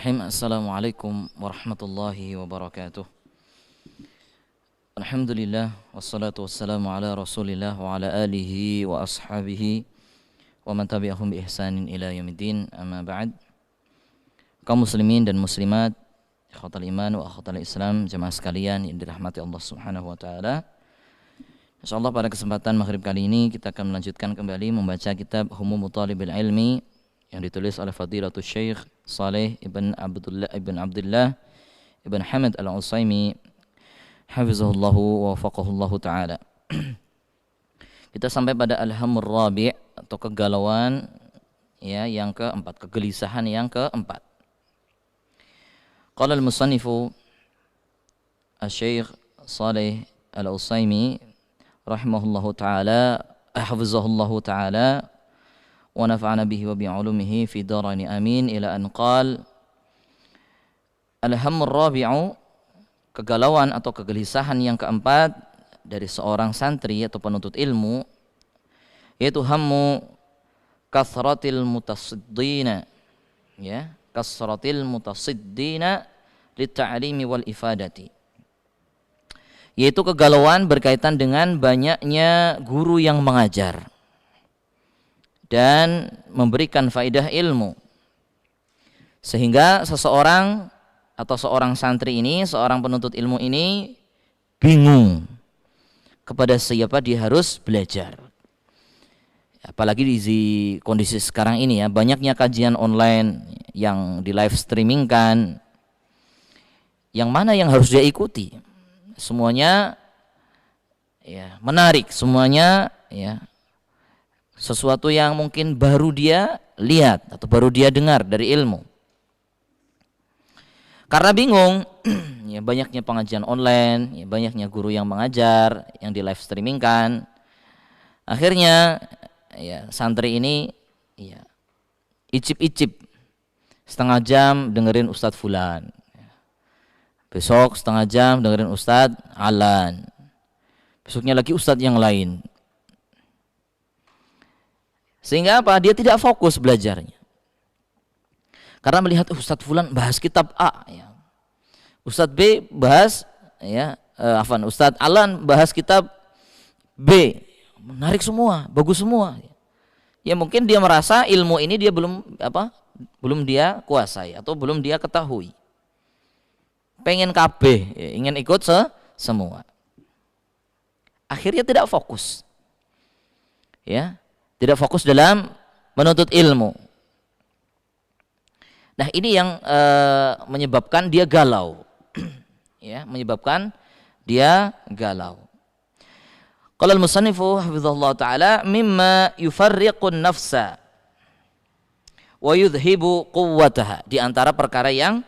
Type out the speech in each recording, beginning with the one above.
Bismillahirrahmanirrahim. Assalamualaikum warahmatullahi wabarakatuh. Alhamdulillah wassalatu wassalamu ala Rasulillah wa ala alihi wa ashabihi wa man tabi'ahum bi ihsanin ila yaumiddin. Amma ba'd. Kaum muslimin dan muslimat, ikhwatal iman wa akhwatal Islam, jemaah sekalian yang dirahmati Allah Subhanahu wa taala. Insyaallah pada kesempatan maghrib kali ini kita akan melanjutkan kembali membaca kitab Humum Thalibil Ilmi yang ditulis oleh Fadilatul Syekh Saleh ibn Abdullah ibn Hamad Al-Utsaimin hafizahullahu wa wafaqahullahu ta'ala. Kita sampai pada Al-Hammur Rabi' atau kegalauan ya, yang keempat, kegelisahan yang keempat. Qala al-musannifu Asy-Syaikh Saleh Al-Utsaimin rahimahullahu ta'ala hafizahullahu ta'ala wa nafa'ana bihi wa bi'ulumihi fi daraini amin, ila an qal al-hammur rabi'u, kegalauan atau kegelisahan yang keempat dari seorang santri atau penuntut ilmu, yaitu hammu kasratil mutasiddina, ya, kasratil mutasiddina litta'limi wal ifadati, yaitu kegalauan berkaitan dengan banyaknya guru yang mengajar dan memberikan faedah ilmu, sehingga seseorang atau seorang santri ini, seorang penuntut ilmu ini bingung kepada siapa dia harus belajar. Apalagi di kondisi sekarang ini ya, banyaknya kajian online yang di live streamingkan, yang mana yang harus dia ikuti. Semuanya ya menarik, semuanya ya sesuatu yang mungkin baru dia lihat atau baru dia dengar dari ilmu. Karena bingung, ya banyaknya pengajian online, ya banyaknya guru yang mengajar, yang di live streamingkan. Akhirnya ya santri ini ya icip-icip setengah jam dengerin Ustadz Fulan, besok setengah jam dengerin Ustadz Alan, besoknya lagi Ustadz yang lain. Sehingga apa? Dia tidak fokus belajarnya. Karena melihat Ustadz Fulan bahas kitab A, ya. Ustadz B bahas ya, Ustadz Alan bahas kitab B. Menarik semua, bagus semua. Ya mungkin dia merasa ilmu ini dia belum dia kuasai atau belum dia ketahui. Pengen KB, ya, ingin ikut semua. Akhirnya tidak fokus. Ya. Tidak fokus dalam menuntut ilmu. Nah ini yang menyebabkan dia galau, ya, menyebabkan dia galau. Qala al-musannifu hafizahullah ta'ala mimma yufarriqun nafsa wa yudhibu quwwataha, di antara perkara yang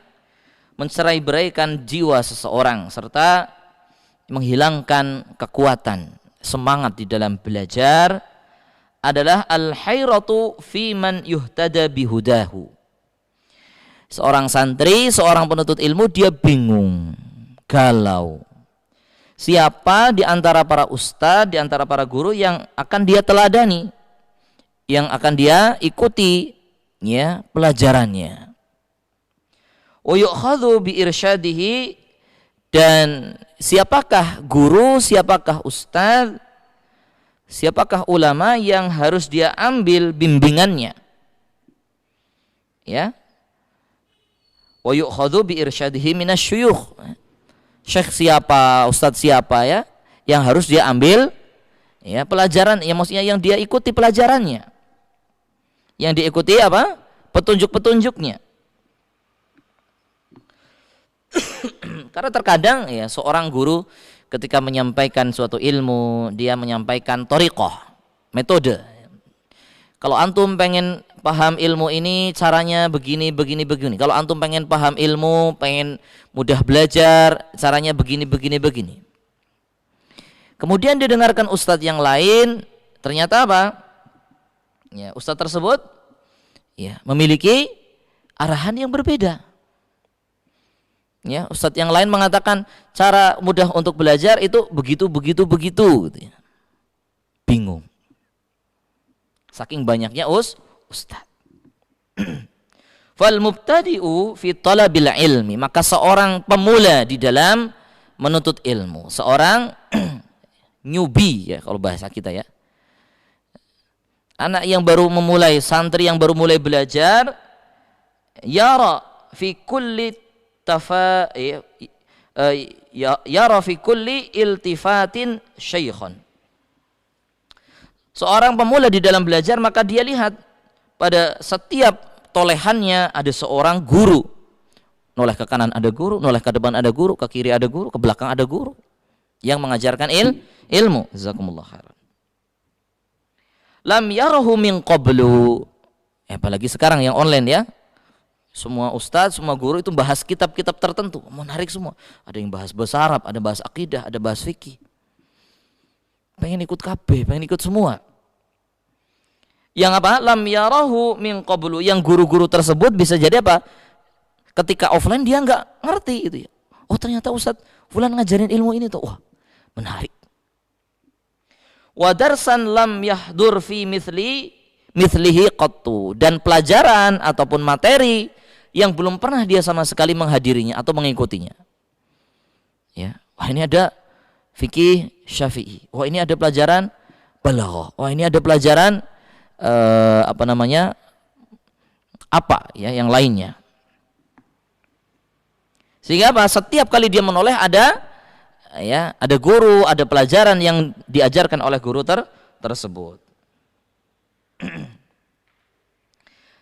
mencerai-beraikan jiwa seseorang serta menghilangkan kekuatan semangat di dalam belajar adalah al-hayratu fi man yuhtada bihudahu. Seorang santri, seorang penuntut ilmu, dia bingung, galau. Siapa di antara para ustadz, di antara para guru yang akan dia teladani, yang akan dia ikuti ya pelajarannya. Wa yu'khadhu bi irsyadihi, dan siapakah guru, siapakah ustadz, siapakah ulama yang harus dia ambil bimbingannya, ya. Wa yu'khadhu bi irsyadihi minasyuyukh, syekh siapa, ustadz siapa ya yang harus dia ambil ya pelajaran, ya maksudnya yang dia ikuti pelajarannya, yang diikuti apa, petunjuk-petunjuknya. Karena terkadang ya seorang guru ketika menyampaikan suatu ilmu, dia menyampaikan thariqah, metode. Kalau antum pengen paham ilmu ini caranya begini. Kalau antum pengen paham ilmu, pengen mudah belajar, caranya begini. Kemudian dia dengarkan ustadz yang lain, ternyata apa? Ya, ustadz tersebut ya memiliki arahan yang berbeda. Ya, ustadz yang lain mengatakan cara mudah untuk belajar itu begitu gitu ya. Bingung. Saking banyaknya ustadz. Fal mubtadi'u fi talabil ilmi, maka seorang pemula di dalam menuntut ilmu, seorang newbie ya kalau bahasa kita ya. Anak yang baru memulai, santri yang baru mulai belajar, yara fi kulli yara fi kulli iltifatin syaikhan. Seorang pemula di dalam belajar, maka dia lihat pada setiap tolehannya ada seorang guru. Noleh ke kanan ada guru, noleh ke depan ada guru, ke kiri ada guru, ke belakang ada guru yang mengajarkan ilmu. Jazakumullah khairan. Lam yarahu min qablu. Apalagi sekarang yang online ya. Semua ustadz, semua guru itu bahas kitab-kitab tertentu, menarik semua. Ada yang bahas bahasa Arab, ada bahas akidah, ada bahas fikih. Pengen ikut KB, pengen ikut semua. Yang apa? Lam yarahu min qablu. Yang guru-guru tersebut bisa jadi apa? Ketika offline dia nggak ngerti itu ya. Oh ternyata Ustadz fulan ngajarin ilmu ini tuh. Wah menarik. Wa darsan lam yahdur fi mithlihi qattu. Dan pelajaran ataupun materi yang belum pernah dia sama sekali menghadirinya atau mengikutinya. Ya. Wah ini ada fikih Syafi'i. Wah ini ada pelajaran balaghah. Wah ini ada pelajaran apa ya yang lainnya. Sehingga apa? Setiap kali dia menoleh ada guru, ada pelajaran yang diajarkan oleh guru tersebut.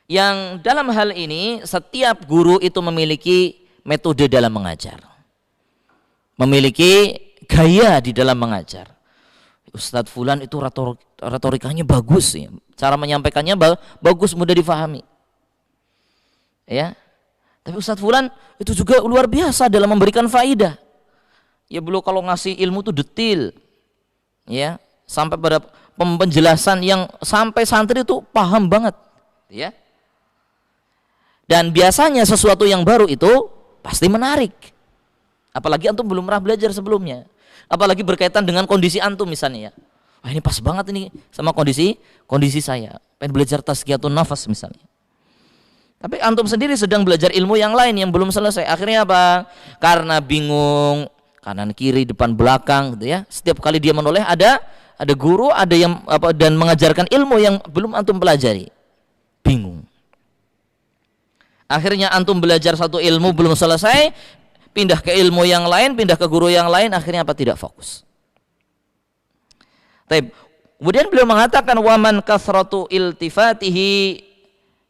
Yang dalam hal ini setiap guru itu memiliki metode dalam mengajar, memiliki gaya di dalam mengajar. Ustadz Fulan itu retorikanya bagus ya. Cara menyampaikannya bagus, mudah difahami. Ya. Tapi Ustadz Fulan itu juga luar biasa dalam memberikan faidah. Ya beliau kalau ngasih ilmu itu detil. Ya, sampai pada penjelasan yang sampai santri itu paham banget, ya. Dan biasanya sesuatu yang baru itu pasti menarik. Apalagi antum belum pernah belajar sebelumnya. Apalagi berkaitan dengan kondisi antum misalnya ya. Wah ini pas banget ini sama kondisi saya. Pengen belajar tazkiyatun nafas misalnya. Tapi antum sendiri sedang belajar ilmu yang lain yang belum selesai. Akhirnya apa? Karena bingung, kanan kiri depan belakang gitu ya. Setiap kali dia menoleh ada guru, ada yang dan mengajarkan ilmu yang belum antum pelajari. Bingung. Akhirnya antum belajar satu ilmu belum selesai, pindah ke ilmu yang lain, pindah ke guru yang lain, akhirnya apa? Tidak fokus. Kemudian beliau mengatakan waman kasratu iltifatihi,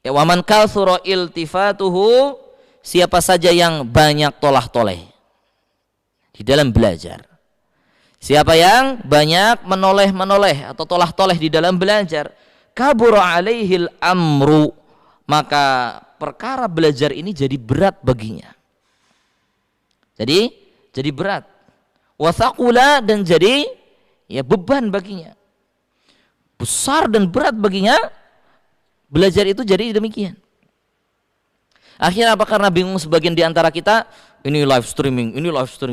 ya waman kasura iltifatuhu, siapa saja yang banyak tolah-toleh di dalam belajar. Siapa yang banyak menoleh atau tolah-toleh di dalam belajar, kabura alaihil amru, maka perkara belajar ini jadi berat baginya. Jadi berat. Wasaqula, dan jadi ya beban baginya. Besar dan berat baginya belajar itu jadi demikian. Akhirnya apa? Karena bingung sebagian di antara kita, ini live streaming,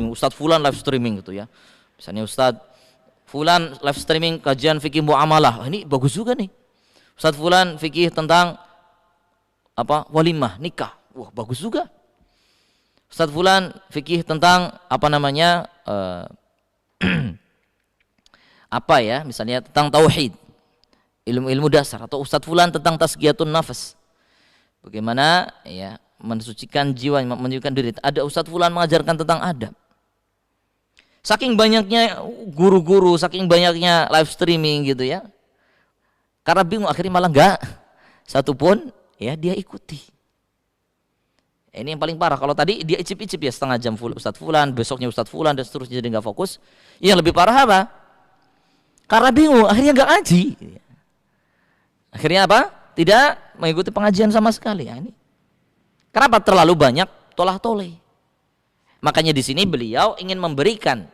Ustadz Fulan live streaming gitu ya. Misalnya Ustadz Fulan live streaming kajian fikih muamalah. Ini bagus juga nih. Ustadz Fulan fikih tentang walimah, nikah. Wah, bagus juga. Ustadz Fulan fikih tentang misalnya tentang tauhid, ilmu-ilmu dasar. Atau Ustadz Fulan tentang tazkiyatun nafas, bagaimana ya mensucikan jiwa, menyucikan diri. Ada Ustadz Fulan mengajarkan tentang adab. Saking banyaknya guru-guru, saking banyaknya live streaming gitu ya, karena bingung akhirnya malah enggak satupun ya dia ikuti. Ini yang paling parah. Kalau tadi dia icip-icip ya setengah jam Ustadz Fulan, besoknya Ustadz Fulan, dan seterusnya, jadi nggak fokus. Yang lebih parah apa? Karena bingung, akhirnya nggak ngaji. Akhirnya apa? Tidak mengikuti pengajian sama sekali. Ya, ini. Kenapa? Terlalu banyak tolah-toleh. Makanya di sini beliau ingin memberikan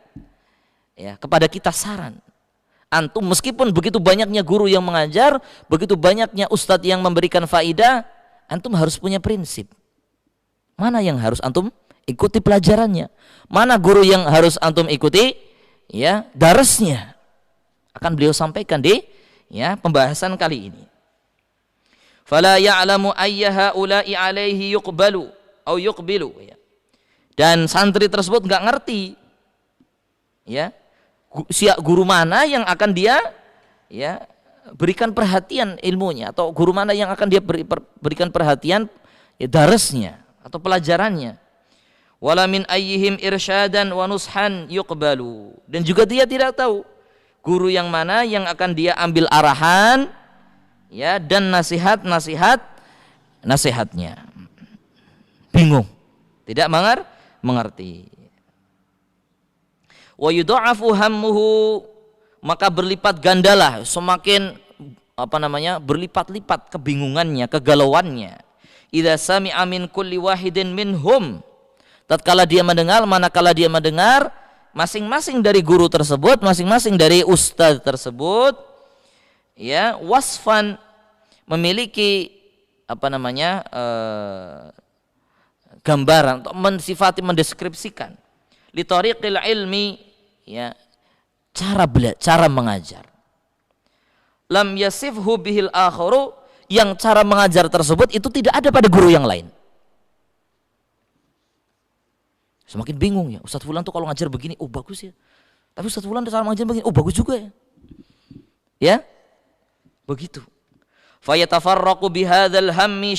ya kepada kita saran. Antum meskipun begitu banyaknya guru yang mengajar, begitu banyaknya ustadz yang memberikan faidah, antum harus punya prinsip. Mana yang harus antum ikuti pelajarannya? Mana guru yang harus antum ikuti ya darasnya? Akan beliau sampaikan di ya pembahasan kali ini. fala ya'lamu ayya haula'i alaihi yuqbalu au yuqbilu, ya. Dan santri tersebut enggak ngerti, ya, guru mana yang akan dia, ya, berikan perhatian ilmunya, atau guru mana yang akan dia berikan perhatian, ya, daresnya atau pelajarannya. Wala min ayyihim irsyadan wa nushan yuqbalu, dan juga dia tidak tahu guru yang mana yang akan dia ambil arahan, ya, dan nasihatnya. Bingung, tidak mengerti. Wa yudha'afu hammuhu, maka berlipat gandalah, semakin berlipat-lipat kebingungannya, kegalauannya. Idza sami'a min kulli wahidin minhum, tatkala dia mendengar, manakala dia mendengar masing-masing dari guru tersebut, masing-masing dari ustaz tersebut, ya, wasfan, memiliki gambaran, atau mensifati, mendeskripsikan li tariqil ilmi, ya, cara mengajar. Lam yasifhu bihil akharu, yang cara mengajar tersebut itu tidak ada pada guru yang lain. Semakin bingung, ya, Ustaz Fulan tuh kalau ngajar begini, oh bagus ya. Tapi Ustaz Fulan cara mengajar begini, oh bagus juga ya. Ya, begitu. Fayatafarraqu bihadzal hammi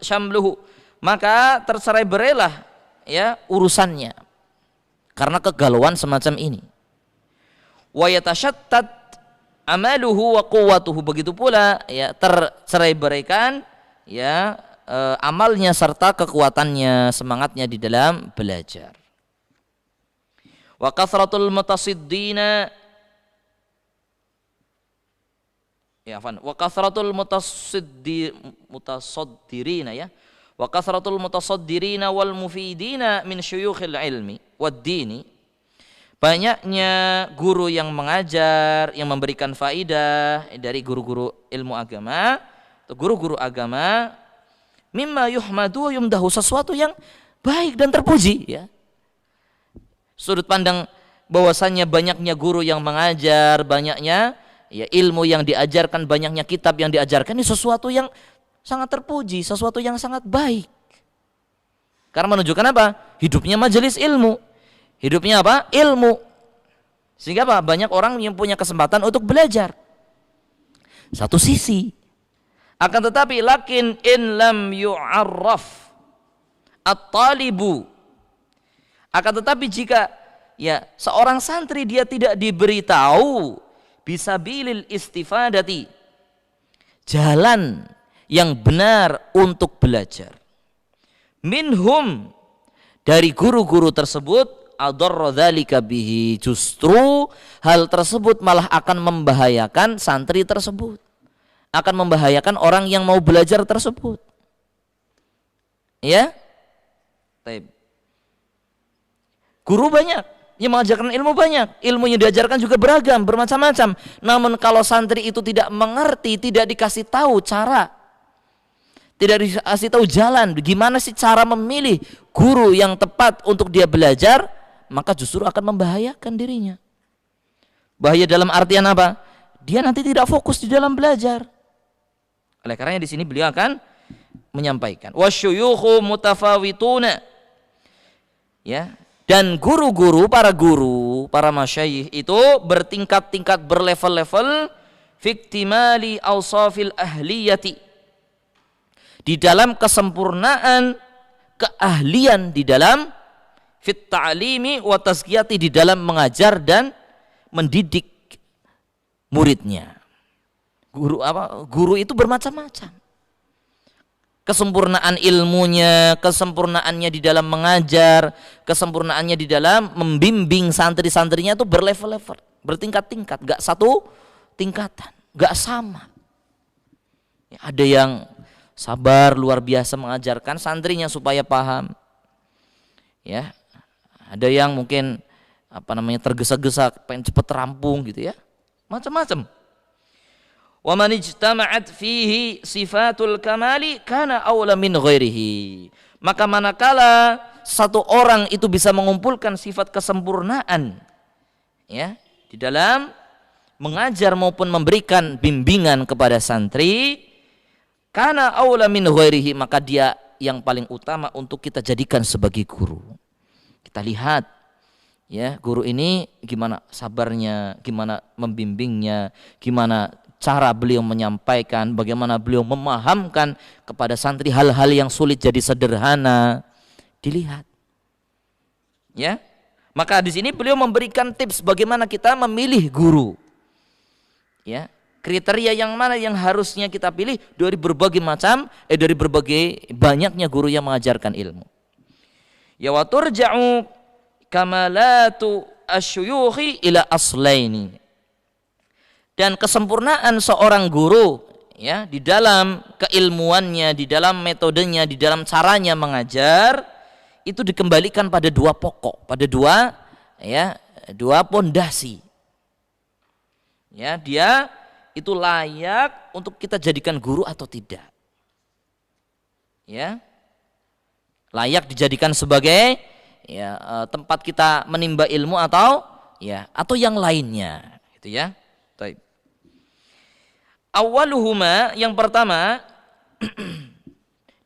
syamluhu, maka tercerai-berailah, ya, urusannya karena kegalauan semacam ini. Wa yatashattat amaluhu wa quwwatuhu, begitu pula, ya, tercerai-beraikan, ya, amalnya serta kekuatannya, semangatnya di dalam belajar. Wa kathratul mutasaddirina, ya, wa kathratul mutasaddirina, ya, wa kathratul mutasaddirina wal mufidina min syuyukhil ilmi wad dini, banyaknya guru yang mengajar, yang memberikan faidah dari guru-guru ilmu agama atau guru-guru agama, mimma yuhmadu yumdahu, sesuatu yang baik dan terpuji, ya. Sudut pandang bahwasannya banyaknya guru yang mengajar, banyaknya, ya, ilmu yang diajarkan, banyaknya kitab yang diajarkan, ini sesuatu yang sangat terpuji, sesuatu yang sangat baik. Karena menunjukkan apa? Hidupnya majelis ilmu. Hidupnya apa? Ilmu. Sehingga apa? Banyak orang yang punya kesempatan untuk belajar. Satu sisi. Akan tetapi lakin in lam yu'arraf at-talibu, akan tetapi jika, ya, seorang santri dia tidak diberitahu bisabilil istifadati, jalan yang benar untuk belajar, minhum, dari guru-guru tersebut, adarra dzalika bihi, justru hal tersebut malah akan membahayakan santri tersebut, akan membahayakan orang yang mau belajar tersebut, ya. Taib. Guru banyak yang mengajarkan ilmu, banyak ilmu yang diajarkan juga beragam, bermacam-macam. Namun kalau santri itu tidak mengerti, tidak dikasih tahu cara, tidak dikasih tahu jalan, gimana sih cara memilih guru yang tepat untuk dia belajar, maka justru akan membahayakan dirinya. Bahaya dalam artian apa? Dia nanti tidak fokus di dalam belajar. Oleh karenanya di sini beliau akan menyampaikan wasyuyukhu mutafawituna, ya, dan guru-guru, para masyayikh itu bertingkat-tingkat, berlevel-level, fiktimali awsafil ahliyati, di dalam kesempurnaan keahlian, di dalam fit ta'limi wa tazkiyati, di dalam mengajar dan mendidik muridnya. Guru itu bermacam-macam. Kesempurnaan ilmunya, kesempurnaannya di dalam mengajar, kesempurnaannya di dalam membimbing santri-santrinya itu berlevel-level, bertingkat-tingkat, gak satu tingkatan, gak sama. Ya, ada yang sabar luar biasa mengajarkan santrinya supaya paham, ya. Ada yang mungkin tergesa-gesa, pengen cepet rampung gitu, ya, macam-macam. Wa man ijtama'at fihi sifatul kamali kana awla min ghairihi, maka manakala satu orang itu bisa mengumpulkan sifat kesempurnaan, ya, di dalam mengajar maupun memberikan bimbingan kepada santri, kana aula min ghairihi, maka dia yang paling utama untuk kita jadikan sebagai guru. Kita lihat ya, guru ini gimana sabarnya, gimana membimbingnya, gimana cara beliau menyampaikan, bagaimana beliau memahamkan kepada santri hal-hal yang sulit jadi sederhana. Dilihat. Ya. Maka di sini beliau memberikan tips bagaimana kita memilih guru. Ya, kriteria yang mana yang harusnya kita pilih dari berbagai macam dari berbagai banyaknya guru yang mengajarkan ilmu. Ya, wa turja'u kamalatu asyuyukhi ila aslaini. Dan kesempurnaan seorang guru ya di dalam keilmuannya, di dalam metodenya, di dalam caranya mengajar itu dikembalikan pada dua pokok, pada dua pondasi. Ya, dia itu layak untuk kita jadikan guru atau tidak. Ya. Layak dijadikan sebagai tempat kita menimba ilmu atau yang lainnya, gitu ya. Baik. Awaluhuma, yang pertama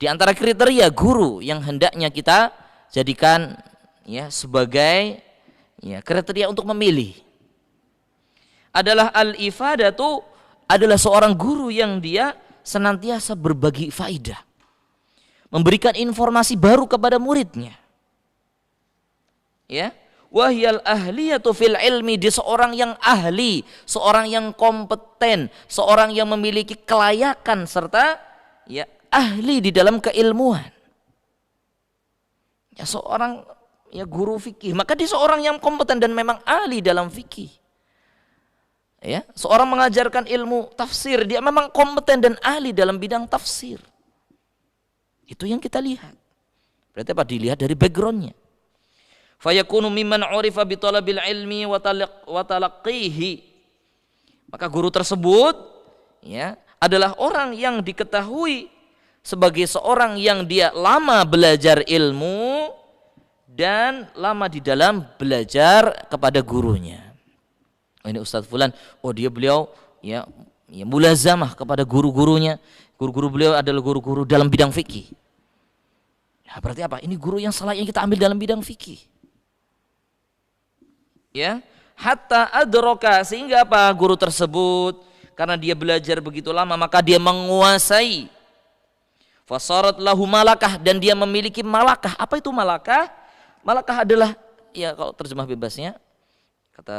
di antara kriteria guru yang hendaknya kita jadikan sebagai kriteria untuk memilih adalah al-ifadatu, adalah seorang guru yang dia senantiasa berbagi faidah, memberikan informasi baru kepada muridnya. Ya, wahyal ahliyatu fil ilmi, dia seorang yang ahli, seorang yang kompeten, seorang yang memiliki kelayakan serta ahli di dalam keilmuan. Ya, seorang guru fikih, maka dia seorang yang kompeten dan memang ahli dalam fikih. Ya, seorang mengajarkan ilmu tafsir, dia memang kompeten dan ahli dalam bidang tafsir. Itu yang kita lihat. Berarti apa? Dilihat dari backgroundnya. Fayakunu mimman urifa bi talabil ilmi wa talaqqihi. Maka guru tersebut adalah orang yang diketahui sebagai seorang yang dia lama belajar ilmu dan lama di dalam belajar kepada gurunya. Ini Ustadz Fulan, beliau mulazamah kepada guru-gurunya. Guru-guru beliau adalah guru-guru dalam bidang fikih. Ya, berarti apa? Ini guru yang selayaknya kita ambil dalam bidang fikih. Ya, hatta adroka, sehingga apa? Guru tersebut karena dia belajar begitu lama maka dia menguasai. Fasarat lahu malakah, dan dia memiliki malakah. Apa itu malakah? Malakah adalah, kalau terjemah bebasnya kata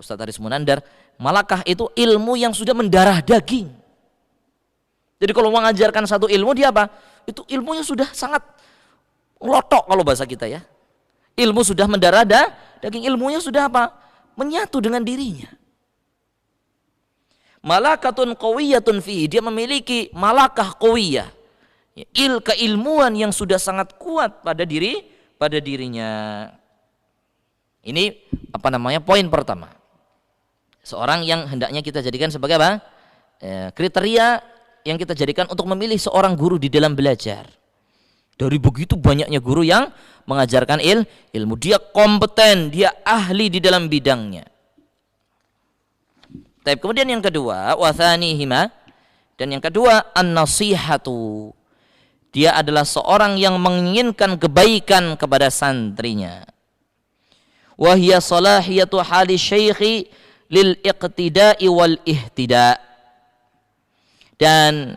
Ustadz Haris Munandar, malakah itu ilmu yang sudah mendarah daging. Jadi kalau mengajarkan satu ilmu, dia apa? Itu ilmunya sudah sangat ngelotok kalau bahasa kita ya. Ilmu sudah mendarah daging, ilmunya sudah apa? Menyatu dengan dirinya. Malakatun qawiyatun fihi, dia memiliki malakah qawiyah. Keilmuan yang sudah sangat kuat pada dirinya. Ini poin pertama. Seorang yang hendaknya kita jadikan sebagai apa? Kriteria yang kita jadikan untuk memilih seorang guru di dalam belajar. Dari begitu banyaknya guru yang mengajarkan ilmu, dia kompeten, dia ahli di dalam bidangnya. Kemudian yang kedua, wathanihima, dan yang kedua an-nasihatu. Dia adalah seorang yang menginginkan kebaikan kepada santrinya. Wa hiya salahiyatu hali syaikhi lil iqtida'i wal ihtida'. Dan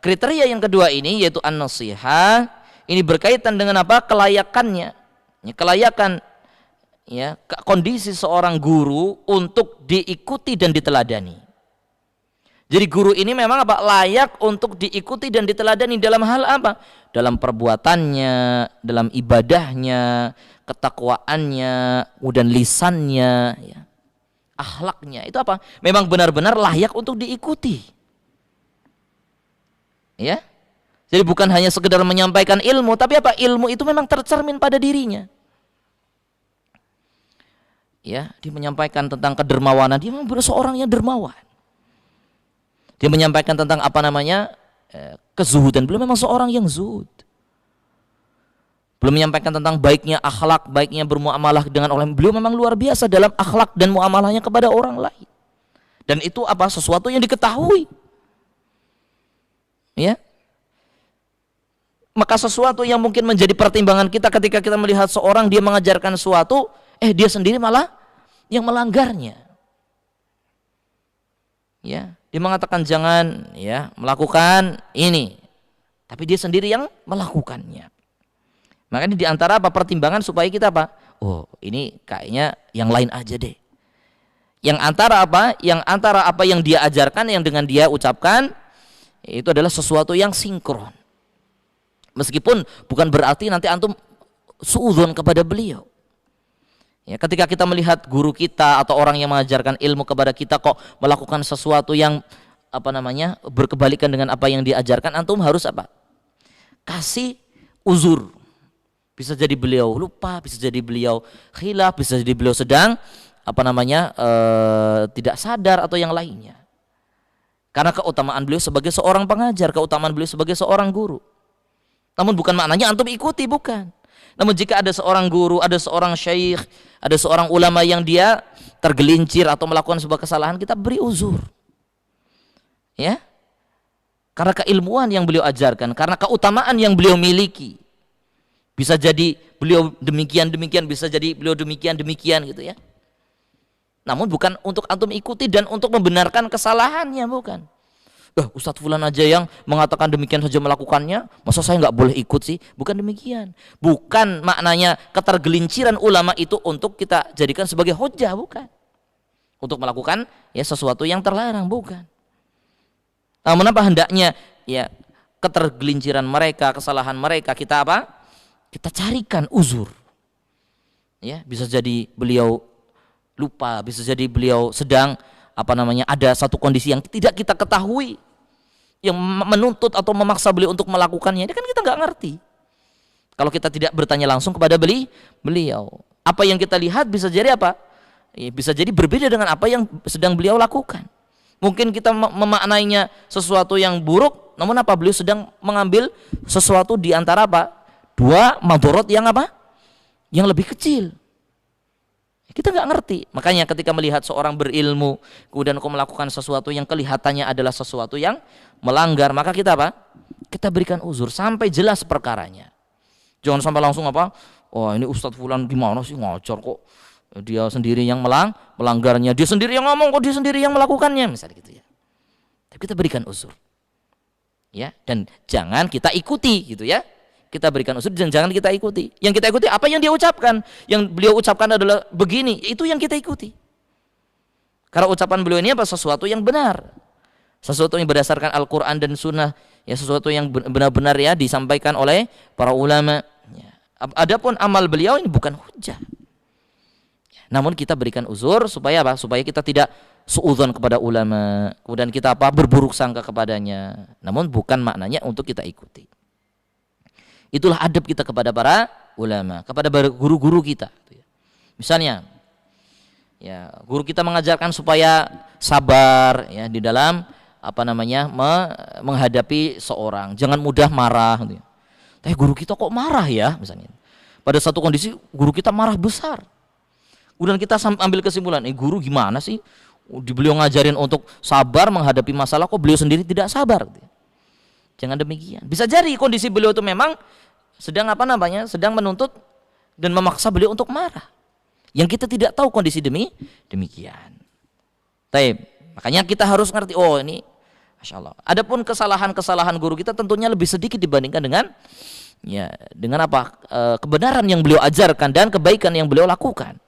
kriteria yang kedua ini yaitu an-nasihah, ini berkaitan dengan apa? Kelayakannya. Kelayakan kondisi seorang guru untuk diikuti dan diteladani. Jadi guru ini memang apa? Layak untuk diikuti dan diteladani dalam hal apa? Dalam perbuatannya, dalam ibadahnya, ketakwaannya, kemudian lisannya, akhlaknya. Itu apa? Memang benar-benar layak untuk diikuti. Ya. Jadi bukan hanya sekedar menyampaikan ilmu, tapi apa? Ilmu itu memang tercermin pada dirinya. Ya, dia menyampaikan tentang kedermawanan, dia memang seorang yang dermawan. Dia menyampaikan tentang kezuhudan, beliau memang seorang yang zuhud. Beliau menyampaikan tentang baiknya akhlak, baiknya bermuamalah dengan orang, beliau memang luar biasa dalam akhlak dan muamalahnya kepada orang lain. Dan itu apa? Sesuatu yang diketahui. Ya. Maka sesuatu yang mungkin menjadi pertimbangan kita ketika kita melihat seorang dia mengajarkan sesuatu, dia sendiri malah yang melanggarnya. Ya, dia mengatakan jangan ya melakukan ini, tapi dia sendiri yang melakukannya. Makanya di antara apa pertimbangan supaya kita apa? Oh, ini kayaknya yang lain aja deh. Yang antara apa? Yang antara apa yang dia ajarkan yang dengan dia ucapkan itu adalah sesuatu yang sinkron. Meskipun bukan berarti nanti antum suudzon kepada beliau. Ya, ketika kita melihat guru kita atau orang yang mengajarkan ilmu kepada kita kok melakukan sesuatu yang berkebalikan dengan apa yang diajarkan, antum harus apa? Kasih uzur. Bisa jadi beliau lupa, bisa jadi beliau khilaf, bisa jadi beliau sedang tidak sadar atau yang lainnya. Karena keutamaan beliau sebagai seorang pengajar, keutamaan beliau sebagai seorang guru. Namun bukan maknanya antum ikuti, bukan. Namun jika ada seorang guru, ada seorang syekh, ada seorang ulama yang dia tergelincir atau melakukan sebuah kesalahan, kita beri uzur. Ya. Karena keilmuan yang beliau ajarkan, karena keutamaan yang beliau miliki. Bisa jadi beliau demikian, bisa jadi beliau demikian gitu ya. Namun bukan untuk antum ikuti dan untuk membenarkan kesalahannya, bukan. Ustadz Fulan aja yang mengatakan demikian saja melakukannya, masa saya nggak boleh ikut sih? Bukan demikian. Bukan maknanya ketergelinciran ulama itu untuk kita jadikan sebagai hujah, bukan. Untuk melakukan ya sesuatu yang terlarang, bukan. Namun apa hendaknya ya ketergelinciran mereka, kesalahan mereka kita apa? Kita carikan uzur. Ya, bisa jadi beliau lupa, bisa jadi beliau sedang ada satu kondisi yang tidak kita ketahui yang menuntut atau memaksa beliau untuk melakukannya. Ini kan kita nggak ngerti kalau kita tidak bertanya langsung kepada beliau. Apa yang kita lihat bisa jadi apa? Bisa jadi berbeda dengan apa yang sedang beliau lakukan. Mungkin kita memaknainya sesuatu yang buruk, namun apa beliau sedang mengambil sesuatu di antara apa? Dua madorot yang apa? Yang lebih kecil. Kita nggak ngerti. Makanya ketika melihat seorang berilmu kemudian kau melakukan sesuatu yang kelihatannya adalah sesuatu yang melanggar, maka kita apa? Kita berikan uzur sampai jelas perkaranya. Jangan sampai langsung apa? Oh, ini Ustadz Fulan gimana sih ngajar kok dia sendiri yang melanggarnya, dia sendiri yang ngomong kok dia sendiri yang melakukannya, misalnya gitu ya. Tapi kita berikan uzur. Ya, dan jangan kita ikuti gitu ya. Kita berikan uzur dan jangan kita ikuti. Yang kita ikuti apa yang dia ucapkan. Yang beliau ucapkan adalah begini, itu yang kita ikuti. Karena ucapan beliau ini apa? Sesuatu yang benar. Sesuatu yang berdasarkan Al-Quran dan Sunnah. Ya, sesuatu yang benar-benar ya disampaikan oleh para ulama. Ya. Adapun amal beliau ini bukan hujah. Namun kita berikan uzur supaya apa? Supaya kita tidak suudzon kepada ulama. Kemudian kita apa? Berburuk sangka kepadanya. Namun bukan maknanya untuk kita ikuti. Itulah adab kita kepada para ulama, kepada guru-guru kita. Misalnya, ya guru kita mengajarkan supaya sabar ya di dalam menghadapi seorang, jangan mudah marah. Gitu. Tapi guru kita kok marah ya, misalnya. Pada satu kondisi guru kita marah besar. Kemudian kita ambil kesimpulan, guru gimana sih? Beliau ngajarin untuk sabar menghadapi masalah, kok beliau sendiri tidak sabar? Gitu. Jangan demikian. Bisa jadi kondisi beliau itu memang sedang sedang menuntut dan memaksa beliau untuk marah. Yang kita tidak tahu kondisi demikian. Taib. Makanya kita harus ngerti, oh ini Masya Allah. Adapun kesalahan-kesalahan guru kita tentunya lebih sedikit dibandingkan dengan kebenaran yang beliau ajarkan dan kebaikan yang beliau lakukan.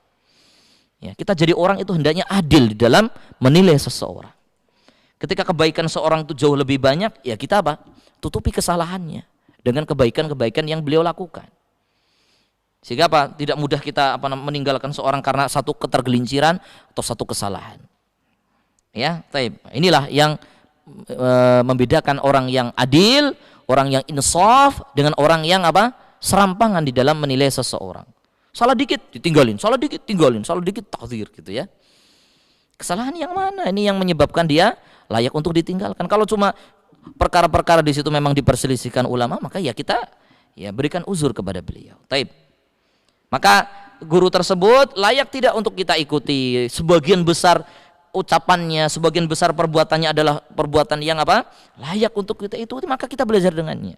Ya, kita jadi orang itu hendaknya adil di dalam menilai seseorang. Ketika kebaikan seorang itu jauh lebih banyak, ya kita apa? Tutupi kesalahannya dengan kebaikan-kebaikan yang beliau lakukan. Sehingga apa? Tidak mudah kita meninggalkan seorang karena satu ketergelinciran atau satu kesalahan. Ya, taib. Inilah yang membedakan orang yang adil, orang yang insaf dengan orang yang serampangan di dalam menilai seseorang. Salah dikit ditinggalin, salah dikit tinggalin, salah dikit takdir gitu ya. Kesalahan yang mana ini yang menyebabkan dia layak untuk ditinggalkan? Kalau cuma perkara-perkara di situ memang diperselisihkan ulama, maka ya kita ya berikan uzur kepada beliau. Taib. Maka guru tersebut layak tidak untuk kita ikuti. Sebagian besar ucapannya, sebagian besar perbuatannya adalah perbuatan yang apa? Layak untuk kita ikuti, maka kita belajar dengannya.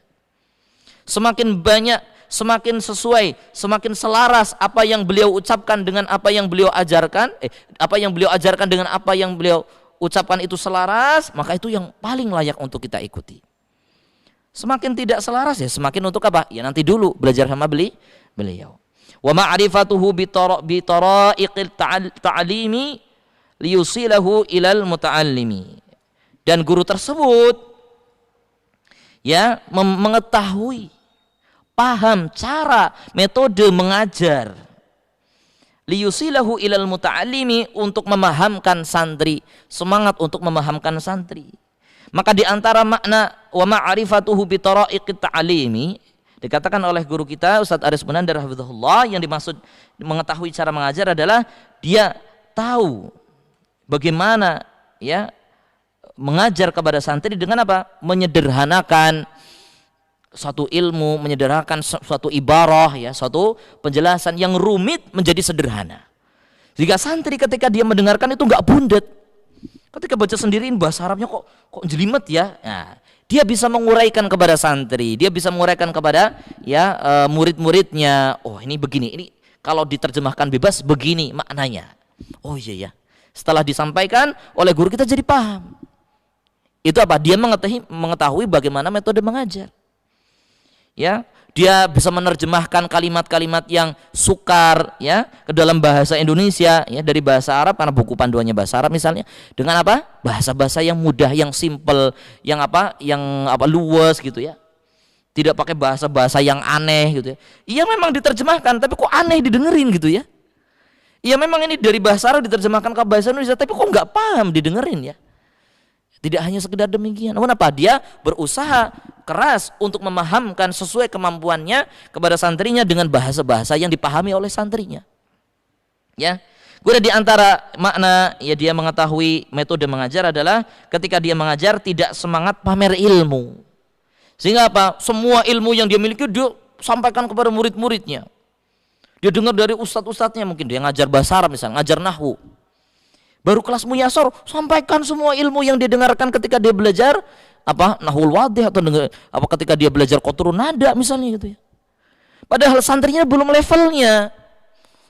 Semakin banyak, semakin sesuai, semakin selaras apa yang beliau ucapkan dengan apa yang beliau ajarkan, apa yang beliau ajarkan dengan apa yang beliau ucapkan itu selaras, maka itu yang paling layak untuk kita ikuti. Semakin tidak selaras ya semakin untuk apa? Ya nanti dulu belajar sama beliau. Wa ma'rifatuhu bi tara'iqil ta'limi liyusilahu ilal muta'allimi. Dan guru tersebut ya mengetahui, paham cara metode mengajar, liyusilahu ilal muta'allimi, untuk memahamkan santri, semangat untuk memahamkan santri. Maka di antara makna wa ma'rifatuhu bi tara'iqit ta'limi dikatakan oleh guru kita Ustaz Aris Munandar hafizahullah, yang dimaksud mengetahui cara mengajar adalah dia tahu bagaimana ya mengajar kepada santri dengan apa? Menyederhanakan suatu ilmu, menyederhanakan suatu ibarah ya, suatu penjelasan yang rumit menjadi sederhana. Jika santri ketika dia mendengarkan itu enggak bundet. Ketika baca sendiriin bahasa Arabnya kok jelimet ya. Nah, dia bisa menguraikan kepada santri, dia bisa menguraikan kepada ya murid-muridnya. Oh, ini begini. Ini kalau diterjemahkan bebas begini maknanya. Oh iya ya. Setelah disampaikan oleh guru kita jadi paham. Itu apa? Dia mengetahui bagaimana metode mengajar. Ya, dia bisa menerjemahkan kalimat-kalimat yang sukar ya ke dalam bahasa Indonesia ya, dari bahasa Arab karena buku panduannya bahasa Arab misalnya, dengan apa? Bahasa-bahasa yang mudah, yang simple, yang luwes gitu ya. Tidak pakai bahasa-bahasa yang aneh gitu ya. Iya memang diterjemahkan tapi kok aneh didengerin gitu ya. Iya memang ini dari bahasa Arab diterjemahkan ke bahasa Indonesia tapi kok nggak paham didengerin ya. Tidak hanya sekedar demikian. Namun apa? Dia berusaha keras untuk memahamkan sesuai kemampuannya kepada santrinya dengan bahasa-bahasa yang dipahami oleh santrinya. Ya. Kemudian di antara makna ya dia mengetahui metode mengajar adalah ketika dia mengajar tidak semangat pamer ilmu. Sehingga apa? Semua ilmu yang dia miliki dia sampaikan kepada murid-muridnya. Dia dengar dari ustadz-ustadznya, mungkin dia ngajar bahasa Arab misalnya, ngajar nahwu. Baru kelas muyasor sampaikan semua ilmu yang dia dengarkan ketika dia belajar nahwul wadih atau ketika dia belajar qatrun nada misalnya gitu ya. Padahal santrinya belum levelnya.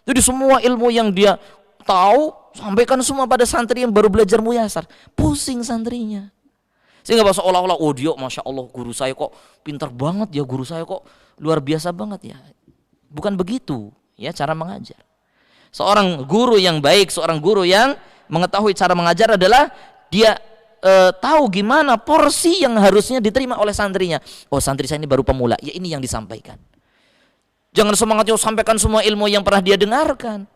Jadi semua ilmu yang dia tahu sampaikan semua pada santri yang baru belajar muyasar. Pusing santrinya. Sehingga seolah-olah dia Masya Allah guru saya kok pintar banget ya, guru saya kok luar biasa banget ya. Bukan begitu ya cara mengajar. Seorang guru yang baik, seorang guru yang mengetahui cara mengajar adalah dia tahu gimana porsi yang harusnya diterima oleh santrinya. Oh, santri saya ini baru pemula, ya ini yang disampaikan. Jangan semangatnya sampaikan semua ilmu yang pernah dia dengarkan.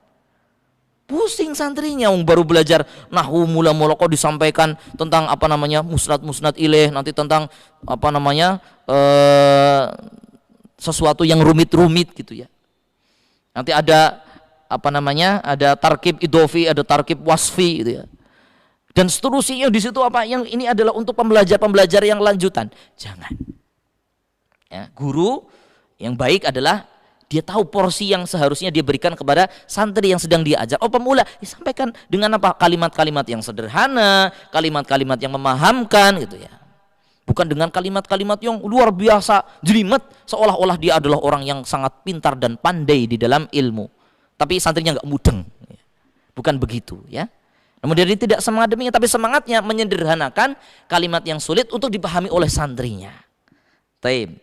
Pusing santrinya, baru belajar nahwu mula-mula kok disampaikan tentang musnad ilaih, nanti tentang sesuatu yang rumit-rumit gitu ya. Nanti ada ada tarkib idhofi, ada tarkib wasfi gitu ya. Dan seterusnya di situ yang ini adalah untuk pembelajar yang lanjutan. Jangan. Ya, guru yang baik adalah dia tahu porsi yang seharusnya dia berikan kepada santri yang sedang dia ajar. Oh, pemula, disampaikan dengan kalimat-kalimat yang sederhana, kalimat-kalimat yang memahamkan gitu ya. Bukan dengan kalimat-kalimat yang luar biasa, jelimet, seolah-olah dia adalah orang yang sangat pintar dan pandai di dalam ilmu. Tapi santrinya nggak mudeng, bukan begitu ya. Namun dia tidak semangat demikian, tapi semangatnya menyederhanakan kalimat yang sulit untuk dipahami oleh santrinya. Taib,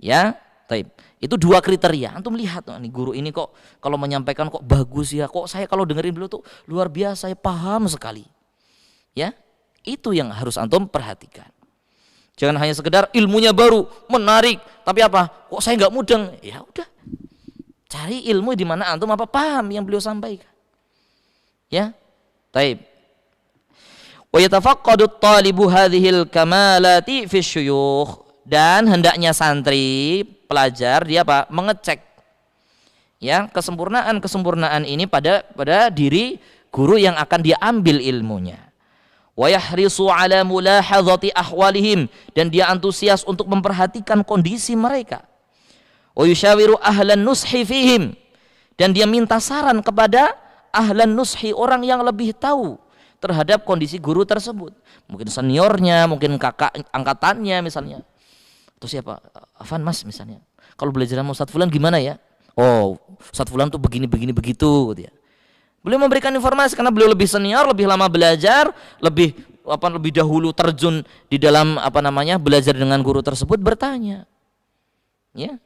ya, taib. Itu dua kriteria. Antum lihat, nih guru ini kok kalau menyampaikan kok bagus ya, kok saya kalau dengerin beliau tuh luar biasa, saya paham sekali. Ya, itu yang harus antum perhatikan. Jangan hanya sekedar ilmunya baru, menarik, tapi kok saya nggak mudeng? Ya udah. Cari ilmu di mana antum paham yang beliau sampaikan. Ya. Taib. Wa yatafaqqadu at-talibu hadhil kamalati fi syuyukh, dan hendaknya santri, pelajar dia mengecek ya kesempurnaan ini pada diri guru yang akan dia ambil ilmunya. Wa yahrisu ala mulahadzati ahwalihim, dan dia antusias untuk memperhatikan kondisi mereka. Wa yushawiru ahlan nushi fihim, dan dia minta saran kepada ahlan nushi, orang yang lebih tahu terhadap kondisi guru tersebut. Mungkin seniornya, mungkin kakak angkatannya misalnya. Atau siapa? Afan Mas misalnya. Kalau belajar sama Ustadz Fulan gimana ya? Oh, Ustadz Fulan tuh begini begitu gitu ya. Beliau memberikan informasi karena beliau lebih senior, lebih lama belajar, lebih dahulu terjun di dalam belajar dengan guru tersebut, bertanya. Ya.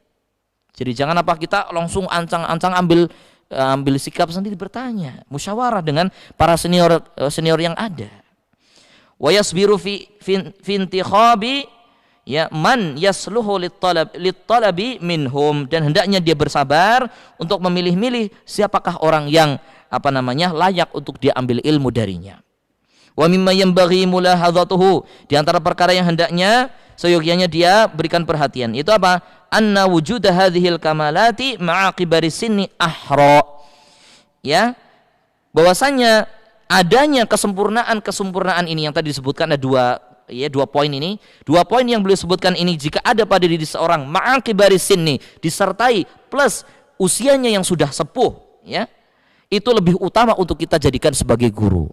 Jadi jangan kita langsung ancang-ancang ambil sikap sendiri, bertanya, musyawarah dengan para senior yang ada. Wa yasbiru fi intikhabi ya man yasluhu lit-talabi minhum, dan hendaknya dia bersabar untuk memilih-milih siapakah orang yang layak untuk dia ambil ilmu darinya. Wa mimma yanbaghi mulahadzatuhu, di antara perkara yang hendaknya seyogyanya dia berikan perhatian, itu apa? Anna wujuda hadhil kamalati ma'a kibari sinni ahra. Ya, bahwasanya adanya kesempurnaan ini yang tadi disebutkan ada dua poin ini. Dua poin yang beliau sebutkan ini jika ada pada diri seorang ma'a kibari sinni, disertai plus usianya yang sudah sepuh, ya. Itu lebih utama untuk kita jadikan sebagai guru.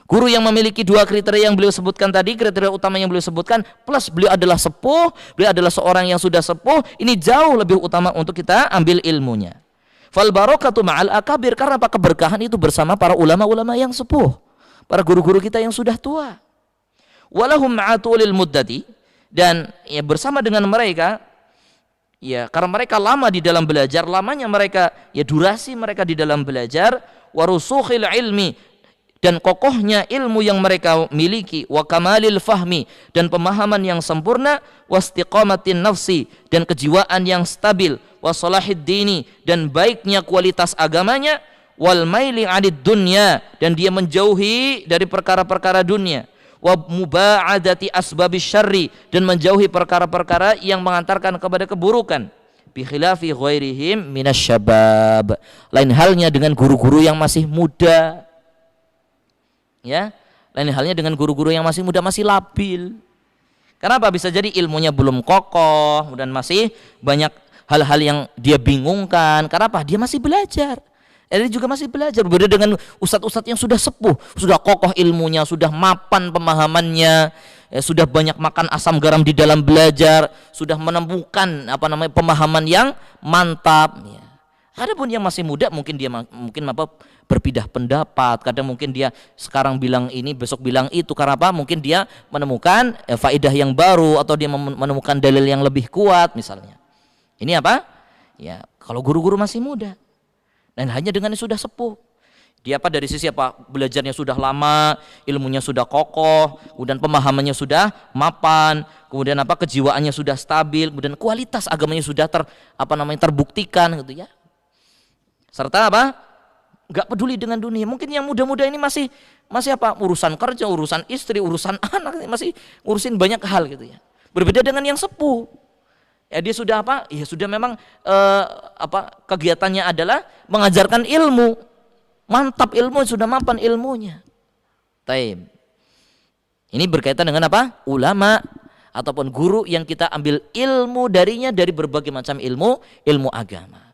Guru yang memiliki dua kriteria yang beliau sebutkan tadi, kriteria utama yang beliau sebutkan, plus beliau adalah sepuh, beliau adalah seorang yang sudah sepuh, ini jauh lebih utama untuk kita ambil ilmunya. Fal barakatu ma'al akabir, karena apa? Keberkahan itu bersama para ulama-ulama yang sepuh, para guru-guru kita yang sudah tua. Walahum ma'atulil muddati, dan ya bersama dengan mereka, ya karena mereka lama di dalam belajar, lamanya mereka, ya durasi mereka di dalam belajar, warusukhil ilmi, dan kokohnya ilmu yang mereka miliki, wa kamalil fahmi, dan pemahaman yang sempurna, wastiqamatin nafsi, dan kejiwaan yang stabil, wa salahid dini, dan baiknya kualitas agamanya, wal maili 'anid dunya, dan dia menjauhi dari perkara-perkara dunia, wa muba'adati asbabis syarri, dan menjauhi perkara-perkara yang mengantarkan kepada keburukan, bi khilafi ghairihim minasyabab, lain halnya dengan guru-guru yang masih muda. Ya, lain halnya dengan guru-guru yang masih muda, masih labil. Kenapa? Bisa jadi ilmunya belum kokoh dan masih banyak hal-hal yang dia bingungkan. Kenapa? Dia masih belajar. Dia juga masih belajar. Berbeda dengan ustadz-ustadz yang sudah sepuh, sudah kokoh ilmunya, sudah mapan pemahamannya, sudah banyak makan asam garam di dalam belajar, sudah menemukan pemahaman yang mantap. Ya. Adapun yang masih muda, mungkin dia berpindah pendapat, kadang mungkin dia sekarang bilang ini, besok bilang itu. Karena apa? Mungkin dia menemukan faedah yang baru, atau dia menemukan dalil yang lebih kuat misalnya. Ini apa? Ya, kalau guru-guru masih muda dan hanya dengan yang sudah sepuh, dia dari sisi belajarnya sudah lama, ilmunya sudah kokoh, kemudian pemahamannya sudah mapan, kemudian kejiwaannya sudah stabil, kemudian kualitas agamanya sudah terbuktikan gitu ya. Serta nggak peduli dengan dunia. Mungkin yang muda-muda ini masih urusan kerja, urusan istri, urusan anak, masih ngurusin banyak hal gitu ya. Berbeda dengan yang sepuh. Ya dia sudah ya sudah memang kegiatannya adalah mengajarkan ilmu. Mantap ilmu, sudah mapan ilmunya. Taib. Ini berkaitan dengan ulama ataupun guru yang kita ambil ilmu darinya dari berbagai macam ilmu agama.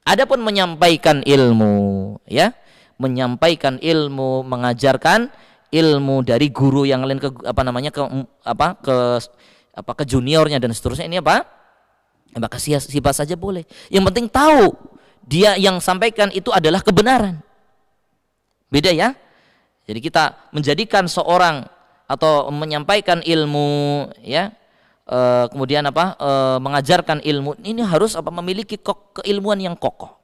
Adapun menyampaikan ilmu, ya, menyampaikan ilmu, mengajarkan ilmu dari guru yang lain ke juniornya dan seterusnya, ini maka sifat saja boleh. Yang penting tahu dia yang sampaikan itu adalah kebenaran. Beda ya. Jadi kita menjadikan seorang atau menyampaikan ilmu, ya, kemudian mengajarkan ilmu ini harus memiliki keilmuan yang kokoh.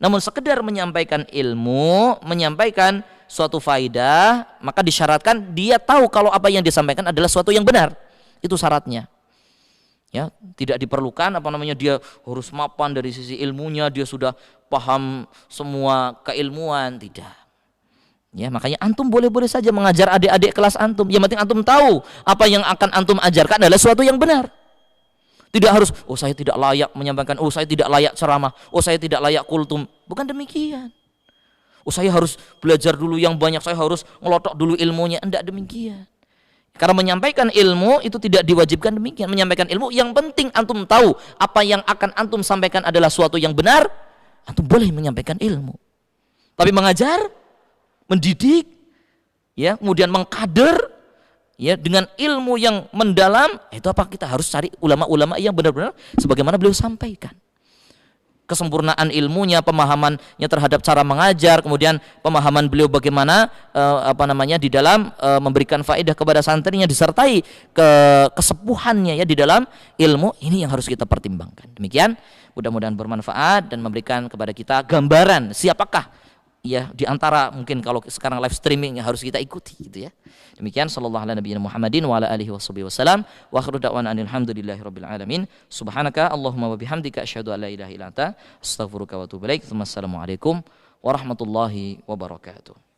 Namun sekedar menyampaikan ilmu, menyampaikan suatu faidah, maka disyaratkan dia tahu kalau apa yang disampaikan adalah suatu yang benar. Itu syaratnya. Ya, tidak diperlukan dia harus mapan dari sisi ilmunya, dia sudah paham semua keilmuan, tidak. Ya, makanya antum boleh-boleh saja mengajar adik-adik kelas antum. Yang penting antum tahu apa yang akan antum ajarkan adalah suatu yang benar. Tidak harus, saya tidak layak menyampaikan, saya tidak layak ceramah, saya tidak layak kultum. Bukan demikian. Saya harus belajar dulu yang banyak, saya harus ngelotok dulu ilmunya. Tidak demikian. Karena menyampaikan ilmu itu tidak diwajibkan demikian. Menyampaikan ilmu yang penting antum tahu apa yang akan antum sampaikan adalah suatu yang benar, antum boleh menyampaikan ilmu. Tapi mengajar, mendidik, ya, kemudian mengkader, ya, dengan ilmu yang mendalam, itu apa, kita harus cari ulama-ulama yang benar-benar sebagaimana beliau sampaikan. Kesempurnaan ilmunya, pemahamannya terhadap cara mengajar, kemudian pemahaman beliau bagaimana di dalam memberikan faedah kepada santrinya, disertai kesepuhannya ya di dalam ilmu, ini yang harus kita pertimbangkan. Demikian, mudah-mudahan bermanfaat dan memberikan kepada kita gambaran siapakah ya di antara mungkin kalau sekarang live streaming yang harus kita ikuti gitu ya. Demikian, sallallahu ala nabiyina Muhammadin wa ala alihi wasallam wa akhiru da'wana alhamdulillahirabbil alamin. Subhanaka Allahumma wa bihamdika asyhadu an la ilaha illa anta astaghfiruka wa atubu ilaik. Wassalamualaikum warahmatullahi wabarakatuh.